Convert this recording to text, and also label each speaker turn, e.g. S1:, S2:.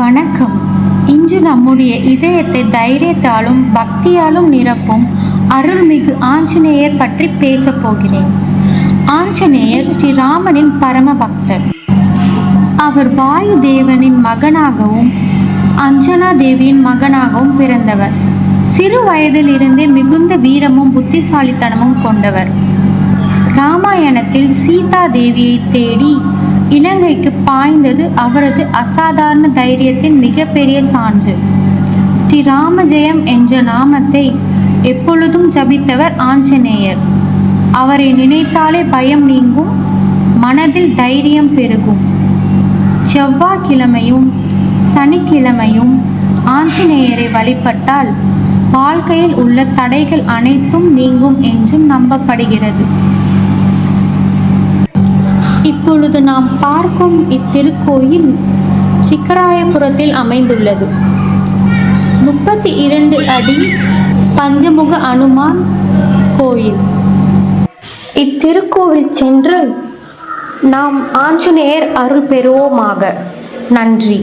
S1: வணக்கம். இன்று நம்முடைய இதயத்தை தைரியத்தாலும் பக்தியாலும் நிரப்பும் அருள்மிகு ஆஞ்சநேயர் பற்றி பேசப் போகிறேன். ஆஞ்சநேயர் ஸ்ரீராமனின் பரம பக்தர். அவர் வாயு தேவனின் மகனாகவும் அஞ்சனா தேவியின் மகனாகவும் பிறந்தவர். சிறு வயதில் இருந்தே மிகுந்த வீரமும் புத்திசாலித்தனமும் கொண்டவர். ராமாயணத்தில் சீதா தேவியை தேடி இலங்கைக்கு பாய்ந்தது அவரது அசாதாரண தைரியத்தின் மிகப்பெரிய சான்று. ஸ்ரீராமஜெயம் என்ற நாமத்தை எப்பொழுதும் ஜபித்தவர் ஆஞ்சநேயர். அவரை நினைத்தாலே பயம் நீங்கும், மனதில் தைரியம் பெருகும். செவ்வாய்க்கிழமையும் சனிக்கிழமையும் ஆஞ்சநேயரை வழிபட்டால் வாழ்க்கையில் உள்ள தடைகள் அனைத்தும் நீங்கும் என்றும் நம்பப்படுகிறது. இப்பொழுது நாம் பார்க்கும் இத்திருக்கோயில் சிக்கராயபுரத்தில் அமைந்துள்ளது. 32 அடி பஞ்சமுக அனுமான் கோயில். இத்திருக்கோவில் சென்று நாம் ஆஞ்சநேயர் அருள் பெறுவோமாக. நன்றி.